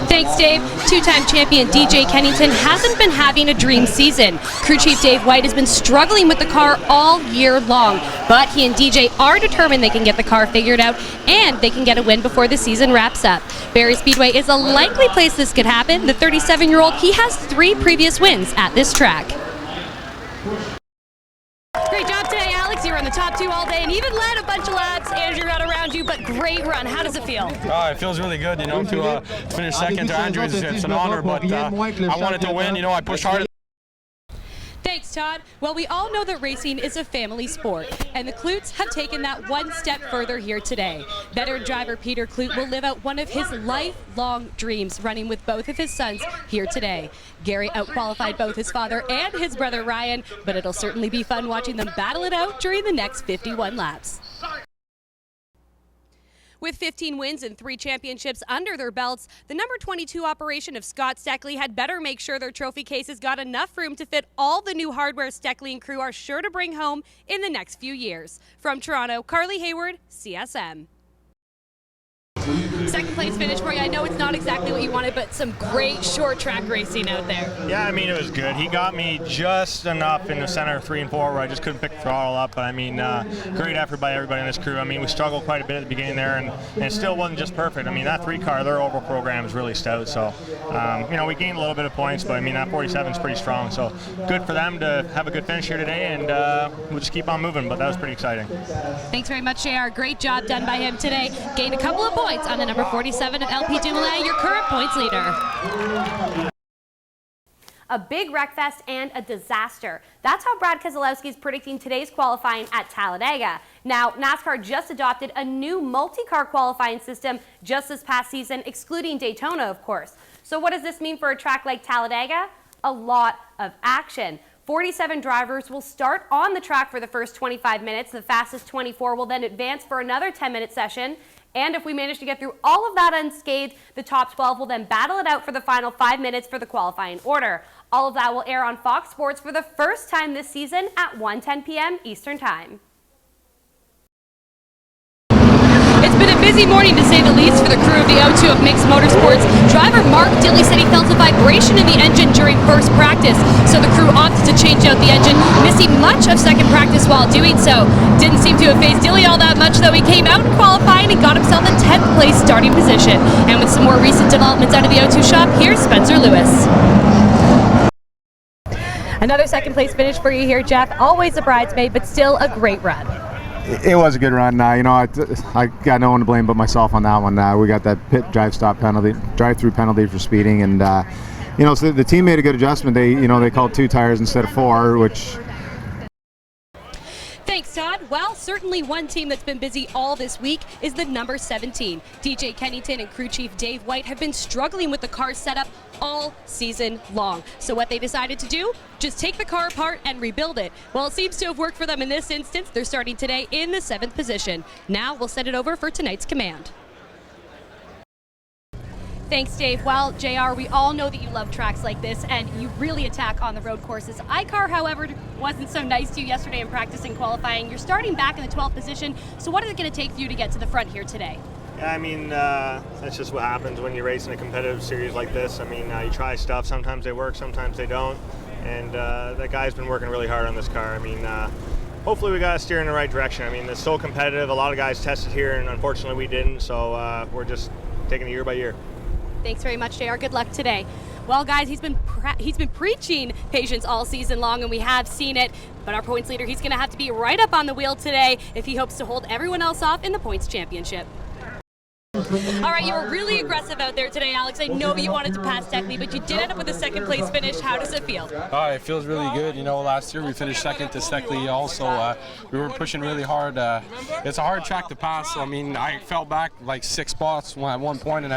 Thanks, Dave. Two-time champion DJ Kennington hasn't been having a dream season. Crew chief Dave White has been struggling with the car all year long, but he and DJ are determined they can get the car figured out and they can get a win before the season wraps up. Barrie Speedway is a likely place this could happen. The 37-year-old, he has 3 previous wins at this track. Great job today, Alex. You were in the top 2 all day and even led a bunch of laps. Andrew got around you, but great run. How does it feel? It feels really good, to finish second to Andrew. It's an honor, but I wanted to win. I pushed hard. Thanks, Todd. Well, we all know that racing is a family sport, and the Klutes have taken that one step further here today. Veteran driver Peter Klute will live out one of his lifelong dreams, running with both of his sons here today. Gary outqualified both his father and his brother Ryan, but it'll certainly be fun watching them battle it out during the next 51 laps. With 15 wins and 3 championships under their belts, the number 22 operation of Scott Steckley had better make sure their trophy cases got enough room to fit all the new hardware Steckley and crew are sure to bring home in the next few years. From Toronto, Carly Hayward, CSM. Second place finish for you. I know it's not exactly what you wanted, but some great short track racing out there. Yeah, it was good. He got me just enough in the center of 3 and 4 where I just couldn't pick the throttle up. But great effort by everybody in this crew. We struggled quite a bit at the beginning there, and it still wasn't just perfect. That 3 car, their overall program is really stout. So, we gained a little bit of points, but that 47 is pretty strong. So, good for them to have a good finish here today, and we'll just keep on moving. But that was pretty exciting. Thanks very much, JR. Great job done by him today. Gained a couple of points on the number 47 of LP Dumoulin, your current points leader. A big wreck fest and a disaster. That's how Brad Keselowski is predicting today's qualifying at Talladega. Now, NASCAR just adopted a new multi-car qualifying system just this past season, excluding Daytona, of course. So what does this mean for a track like Talladega? A lot of action. 47 drivers will start on the track for the first 25 minutes. The fastest 24 will then advance for another 10-minute session. And if we manage to get through all of that unscathed, the top 12 will then battle it out for the final 5 minutes for the qualifying order. All of that will air on Fox Sports for the first time this season at 1:10 p.m. Eastern Time. It's been a busy morning to say the least for the crew of the O2 of Mixed Motorsports. Driver Mark Dilley said he felt a vibration in the engine during first practice, so the crew opted to change out the engine, missing much of second practice while doing so. Didn't seem to have phased Dilley all that much, though. He came out in qualifying and got himself a 10th place starting position. And with some more recent developments out of the O2 shop, here's Spencer Lewis. Another second place finish for you here, Jeff. Always a bridesmaid, but still a great run. It was a good run. I got no one to blame but myself on that one. We got that pit drive-through penalty for speeding, and so the team made a good adjustment. They called 2 tires instead of 4, which. Thanks, Todd. Well, certainly one team that's been busy all this week is the number 17. DJ Kennington and crew chief Dave White have been struggling with the car setup all season long. So what they decided to do? Just take the car apart and rebuild it. Well, it seems to have worked for them in this instance. They're starting today in the 7th position. Now we'll send it over for tonight's command. Thanks, Dave. Well, JR, we all know that you love tracks like this, and you really attack on the road courses. iCar, however, wasn't so nice to you yesterday in practice and qualifying. You're starting back in the 12th position, so what is it going to take for you to get to the front here today? Yeah, that's just what happens when you race in a competitive series like this. You try stuff. Sometimes they work, sometimes they don't. And that guy's been working really hard on this car. Hopefully we got to steer in the right direction. It's so competitive. A lot of guys tested here, and unfortunately we didn't. So we're just taking it year by year. Thanks very much, JR. Good luck today. Well, guys, he's been preaching patience all season long, and we have seen it. But our points leader, he's going to have to be right up on the wheel today if he hopes to hold everyone else off in the points championship. All right, you were really aggressive out there today, Alex. I know you wanted to pass Steckley, but you did end up with a 2nd place finish. How does it feel? It feels really good. Last year we finished 2nd to Steckley also. We were pushing really hard. It's a hard track to pass. I fell back like 6 spots at one point, and